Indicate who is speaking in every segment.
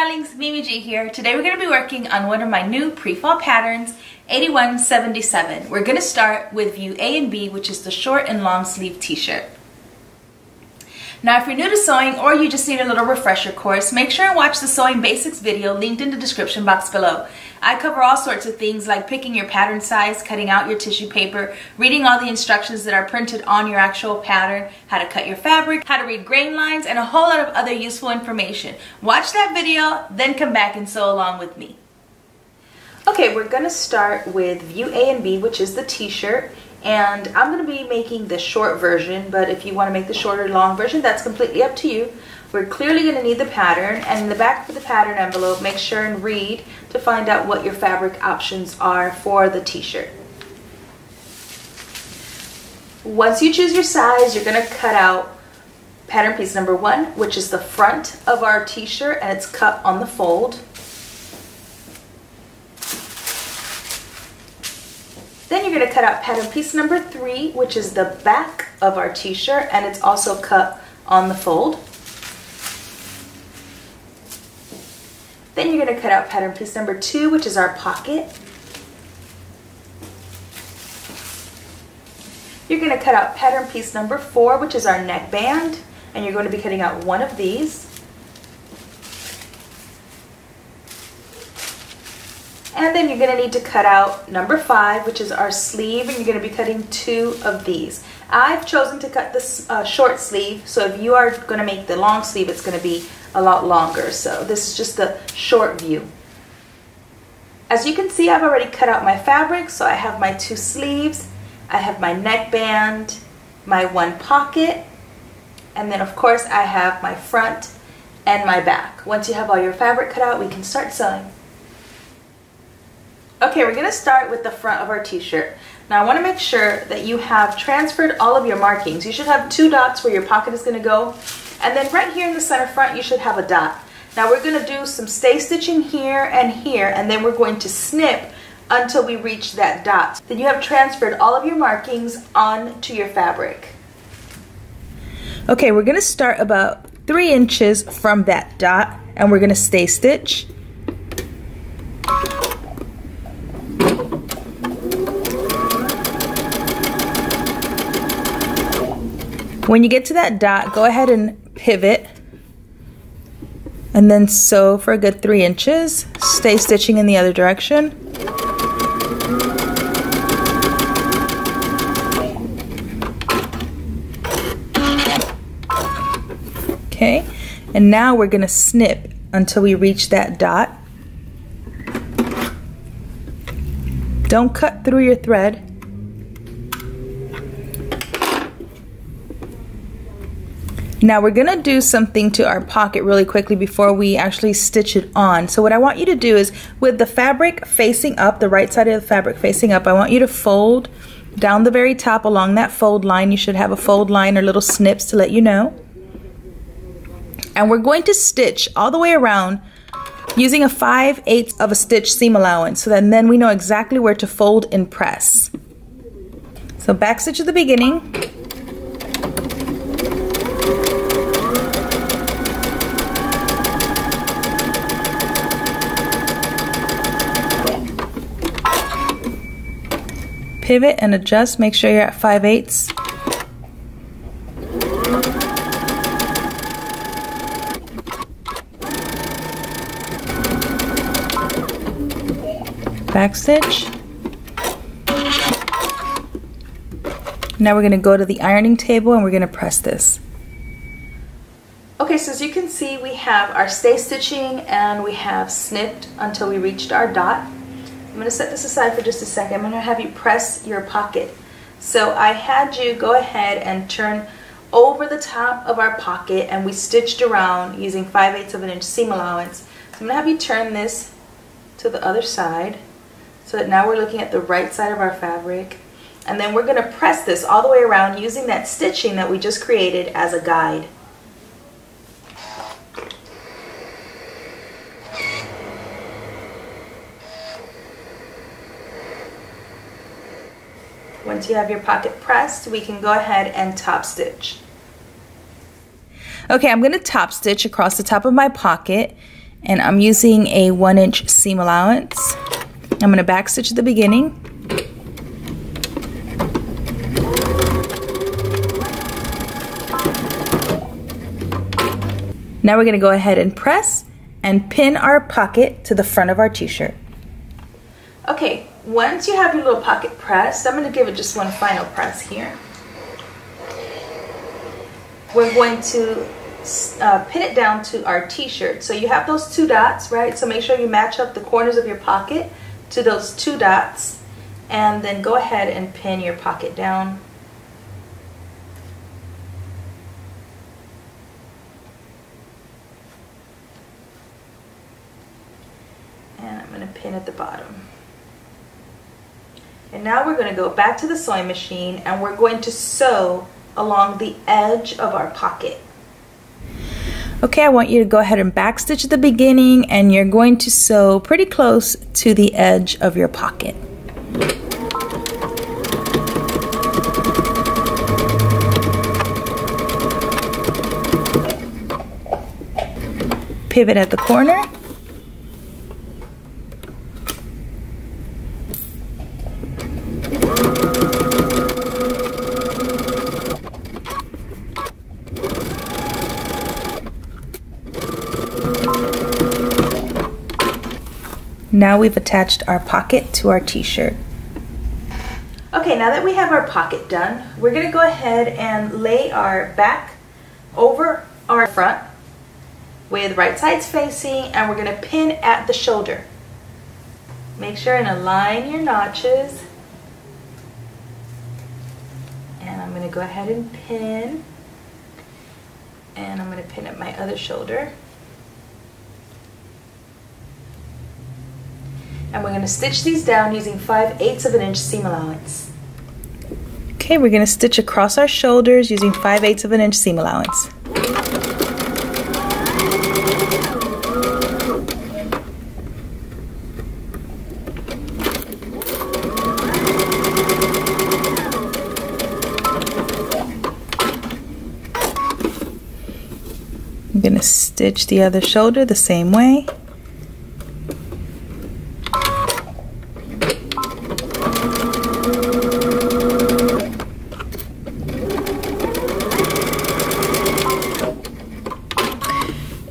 Speaker 1: darlings, Mimi G here. Today we're going to be working on one of my new pre-fall patterns, 8177. We're going to start with view A and B, which is the short and long sleeve t-shirt. Now if you're new to sewing or you just need a little refresher course, make sure and watch the Sewing Basics video linked in the description box below. I cover all sorts of things like picking your pattern size, cutting out your tissue paper, reading all the instructions that are printed on your actual pattern, how to cut your fabric, how to read grain lines, and a whole lot of other useful information. Watch that video, then come back and sew along with me. Okay, we're going to start with view A and B, which is the t-shirt. And I'm going to be making the short version, but if you want to make the short or long version, that's completely up to you. We're clearly going to need the pattern, and in the back of the pattern envelope, make sure and read to find out what your fabric options are for the t-shirt. Once you choose your size, you're going to cut out pattern piece number 1, which is the front of our t-shirt, and it's cut on the fold. Then you're going to cut out pattern piece number 3, which is the back of our t-shirt, and it's also cut on the fold. Then you're going to cut out pattern piece number 2, which is our pocket. You're going to cut out pattern piece number 4, which is our neckband, and you're going to be cutting out one of these. And then you're going to need to cut out number 5, which is our sleeve, and you're going to be cutting 2 of these. I've chosen to cut this short sleeve, so if you are going to make the long sleeve, it's going to be a lot longer. So this is just the short view. As you can see, I've already cut out my fabric, so I have my 2 sleeves, I have my neckband, my 1 pocket, and then of course I have my front and my back. Once you have all your fabric cut out, we can start sewing. Okay, we're going to start with the front of our t-shirt. Now I want to make sure that you have transferred all of your markings. You should have 2 dots where your pocket is going to go. And then right here in the center front, you should have a dot. Now we're going to do some stay stitching here, and then we're going to snip until we reach that dot. Then you have transferred all of your markings onto your fabric. Okay, we're going to start about 3 inches from that dot, and we're going to stay stitch. When you get to that dot, go ahead and pivot and then sew for a good 3 inches. Stay stitching in the other direction. Okay, and now we're going to snip until we reach that dot. Don't cut through your thread. Now we're gonna do something to our pocket really quickly before we actually stitch it on. So what I want you to do is, with the fabric facing up, the right side of the fabric facing up, I want you to fold down the very top along that fold line. You should have a fold line or little snips to let you know. And we're going to stitch all the way around using a 5/8 of a stitch seam allowance, so that then we know exactly where to fold and press. So backstitch at the beginning. Pivot and adjust, make sure you're at 5/8. Backstitch. Now we're going to go to the ironing table and we're going to press this. Okay, so as you can see, we have our stay stitching and we have snipped until we reached our dot. I'm going to set this aside for just a second. I'm going to have you press your pocket. So I had you go ahead and turn over the top of our pocket, and we stitched around using 5/8 of an inch seam allowance. So I'm going to have you turn this to the other side so that now we're looking at the right side of our fabric. And then we're going to press this all the way around using that stitching that we just created as a guide. Once you have your pocket pressed, we can go ahead and top stitch. Okay, I'm going to top stitch across the top of my pocket, And I'm using a 1-inch seam allowance. I'm going to backstitch at the beginning. Now we're going to go ahead and press and pin our pocket to the front of our t-shirt. Okay, once you have your little pocket pressed, I'm going to give it just one final press here. We're going to pin it down to our t-shirt. So you have those 2 dots, right? So make sure you match up the corners of your pocket to those 2 dots, and then go ahead and pin your pocket down. And I'm going to pin at the bottom. And now we're going to go back to the sewing machine and we're going to sew along the edge of our pocket. Okay, I want you to go ahead and backstitch at the beginning, and you're going to sew pretty close to the edge of your pocket. Pivot at the corner. Now we've attached our pocket to our t-shirt. Okay, now that we have our pocket done, we're going to go ahead and lay our back over our front with right sides facing, and we're going to pin at the shoulder. Make sure and align your notches. And I'm going to go ahead and pin. And I'm going to pin at my other shoulder. And we're going to stitch these down using 5/8 of an inch seam allowance. Okay, we're going to stitch across our shoulders using 5/8 of an inch seam allowance. I'm going to stitch the other shoulder the same way.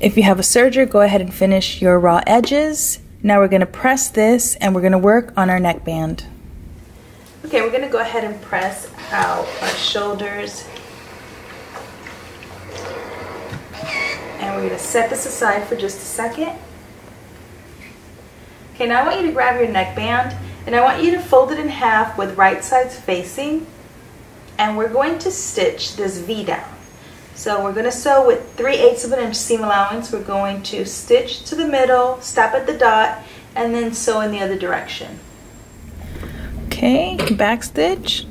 Speaker 1: If you have a serger, go ahead and finish your raw edges. Now we're going to press this and we're going to work on our neckband. Okay, we're going to go ahead and press out our shoulders. And we're going to set this aside for just a second. Okay, now I want you to grab your neckband and I want you to fold it in half with right sides facing. And we're going to stitch this V down. So we're going to sew with 3/8 of an inch seam allowance. We're going to stitch to the middle, stop at the dot, and then sew in the other direction. Okay, backstitch.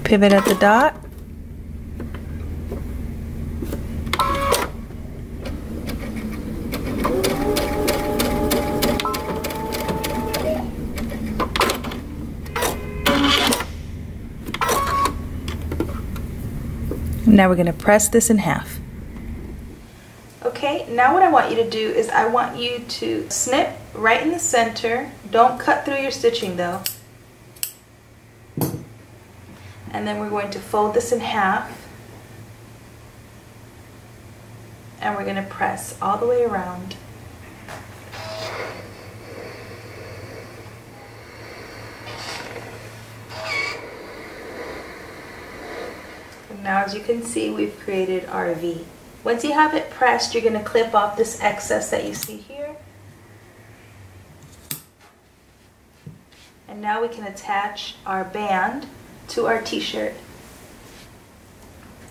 Speaker 1: Pivot at the dot. Now we're going to press this in half. Okay, now what I want you to do is I want you to snip right in the center. Don't cut through your stitching though. And then we're going to fold this in half. And we're going to press all the way around. Now as you can see, we've created our V. Once you have it pressed, you're going to clip off this excess that you see here. And now we can attach our band to our t-shirt.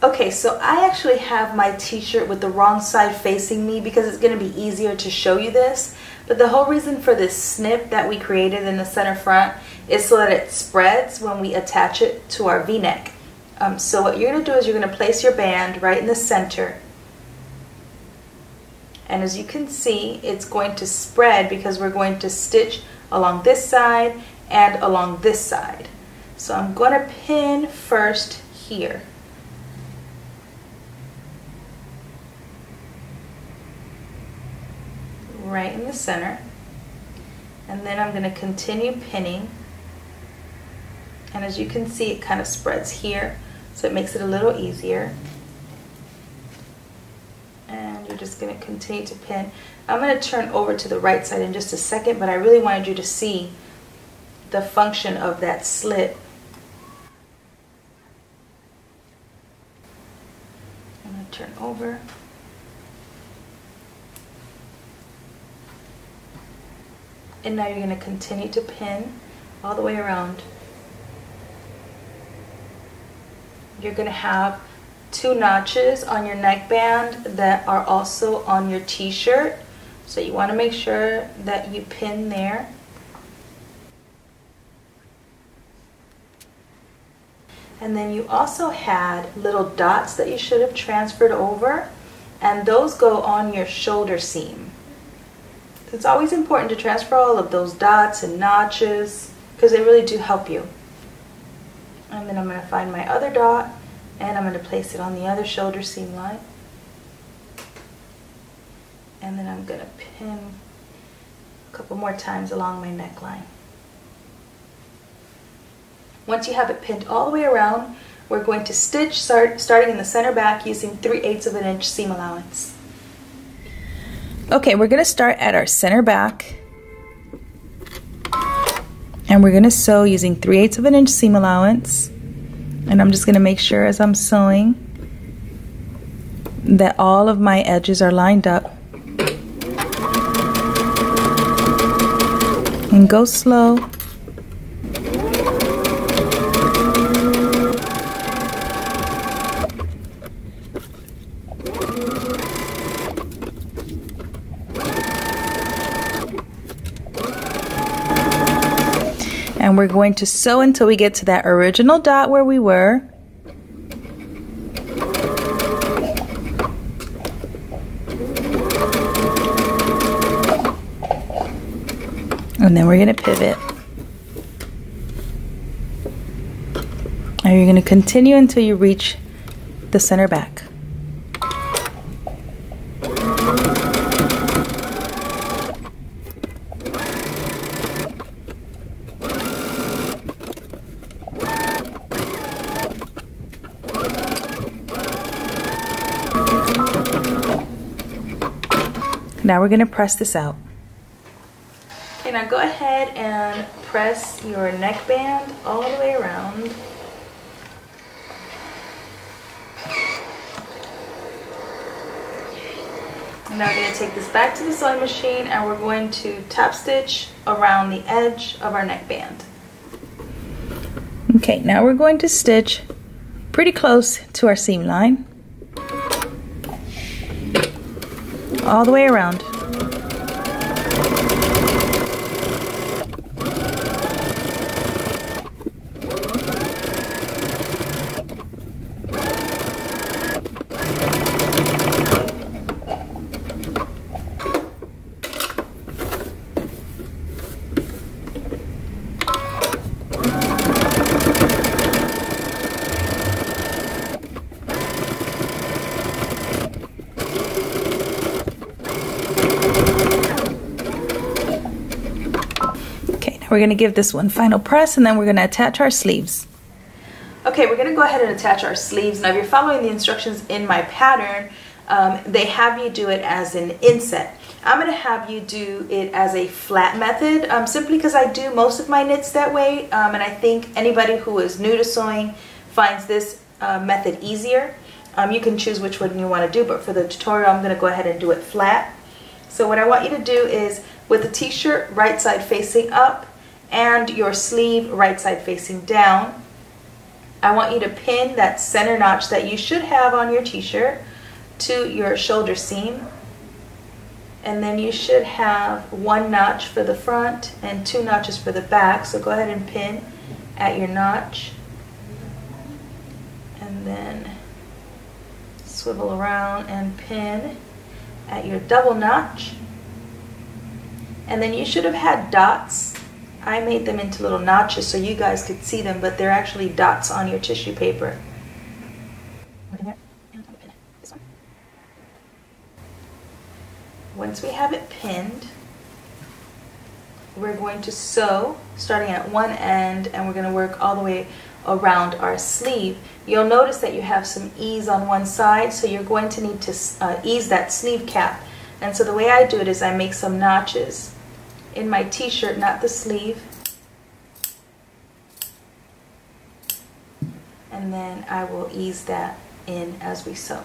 Speaker 1: Okay, so I actually have my t-shirt with the wrong side facing me because it's going to be easier to show you this. But the whole reason for this snip that we created in the center front is so that it spreads when we attach it to our V-neck. So what you're going to do is you're going to place your band right in the center. And as you can see, it's going to spread because we're going to stitch along this side and along this side. So I'm going to pin first here. Right in the center. And then I'm going to continue pinning. And as you can see, it kind of spreads here, so it makes it a little easier. And you're just going to continue to pin. I'm going to turn over to the right side in just a second, but I really wanted you to see the function of that slit. I'm going to turn over. And now you're going to continue to pin all the way around. You're going to have 2 notches on your neckband that are also on your t-shirt. So you want to make sure that you pin there. And then you also had little dots that you should have transferred over, and those go on your shoulder seam. It's always important to transfer all of those dots and notches because they really do help you. And then I'm going to find my other dot and I'm going to place it on the other shoulder seam line. And then I'm going to pin a couple more times along my neckline. Once you have it pinned all the way around, we're going to stitch starting in the center back using 3/8 of an inch seam allowance. Okay, we're going to start at our center back, and we're going to sew using 3/8 of an inch seam allowance. And I'm just going to make sure as I'm sewing that all of my edges are lined up. And go slow. And we're going to sew until we get to that original dot where we were. And then we're going to pivot. And you're going to continue until you reach the center back. Now we're going to press this out. Okay, now go ahead and press your neckband all the way around. And now we're going to take this back to the sewing machine and we're going to top stitch around the edge of our neckband. Okay, now we're going to stitch pretty close to our seam line. All the way around. We're going to give this one final press and then we're going to attach our sleeves. Okay, we're going to go ahead and attach our sleeves. Now if you're following the instructions in my pattern, they have you do it as an inset. I'm going to have you do it as a flat method simply because I do most of my knits that way, and I think anybody who is new to sewing finds this method easier. You can choose which one you want to do, but for the tutorial I'm going to go ahead and do it flat. So what I want you to do is with the t-shirt right side facing up and your sleeve right side facing down, I want you to pin that center notch that you should have on your t-shirt to your shoulder seam, and then you should have 1 notch for the front and 2 notches for the back. So go ahead and pin at your notch and then swivel around and pin at your double notch, and then you should have had dots I made them into little notches so you guys could see them, but they're actually dots on your tissue paper. Once we have it pinned, we're going to sew starting at one end, and we're going to work all the way around our sleeve. You'll notice that you have some ease on one side, so you're going to need to ease that sleeve cap. And so the way I do it is I make some notches in my t-shirt, not the sleeve, and then I will ease that in as we sew.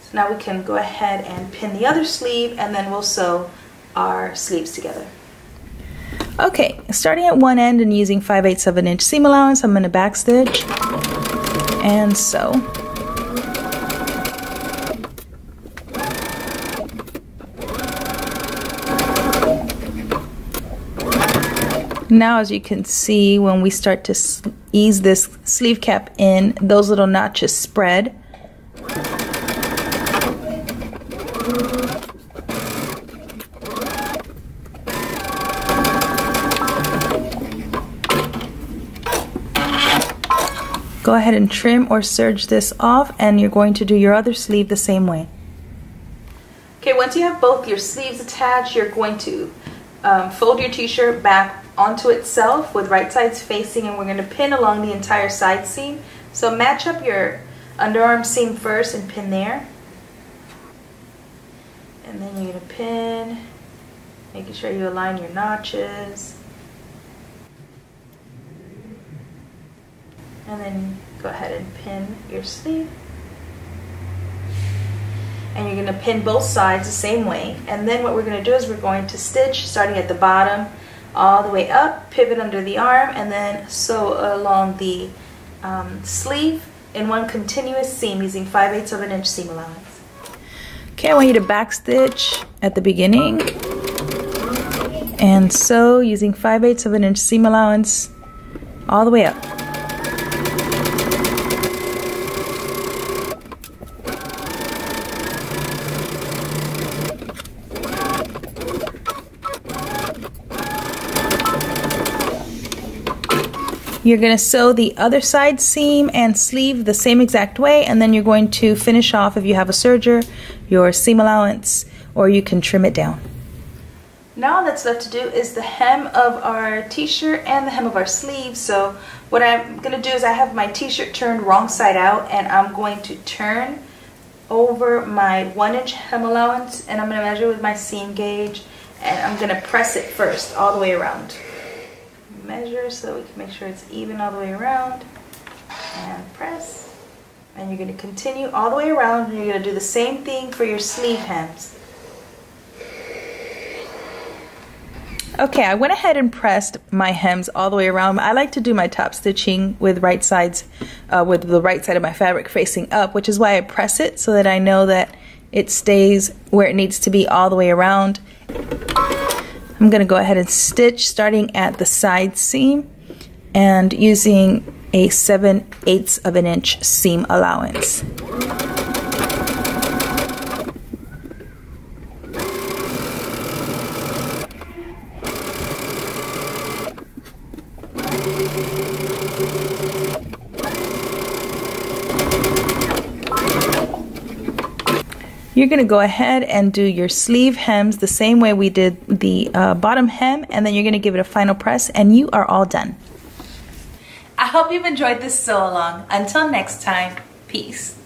Speaker 1: So now we can go ahead and pin the other sleeve, and then we'll sew our sleeves together. Okay, starting at one end and using 5/8 of an inch seam allowance, I'm going to backstitch and sew. Now, as you can see, when we start to ease this sleeve cap in, those little notches spread. Go ahead and trim or serge this off, and you're going to do your other sleeve the same way. Okay, once you have both your sleeves attached, you're going to fold your t-shirt back onto itself with right sides facing, and we're going to pin along the entire side seam. So match up your underarm seam first and pin there. And then you're going to pin, making sure you align your notches. And then go ahead and pin your sleeve. And you're going to pin both sides the same way. And then what we're going to do is we're going to stitch starting at the bottom all the way up, pivot under the arm, and then sew along the sleeve in one continuous seam using 5/8 of an inch seam allowance. Okay, I want you to backstitch at the beginning and sew using 5/8 of an inch seam allowance all the way up. You're going to sew the other side seam and sleeve the same exact way, and then you're going to finish off, if you have a serger, your seam allowance, or you can trim it down. Now all that's left to do is the hem of our t-shirt and the hem of our sleeve. So what I'm going to do is I have my t-shirt turned wrong side out, and I'm going to turn over my 1-inch hem allowance, and I'm going to measure with my seam gauge, and I'm going to press it first all the way around. Measure so we can make sure it's even all the way around, and press, and you're going to continue all the way around, and you're going to do the same thing for your sleeve hems. Okay, I went ahead and pressed my hems all the way around. I like to do my top stitching with right sides, with the right side of my fabric facing up, which is why I press it, so that I know that it stays where it needs to be all the way around. I'm going to go ahead and stitch starting at the side seam and using a 7/8 of an inch seam allowance. You're going to go ahead and do your sleeve hems the same way we did the bottom hem, and then you're going to give it a final press, and you are all done. I hope you've enjoyed this sew along. Until next time, peace.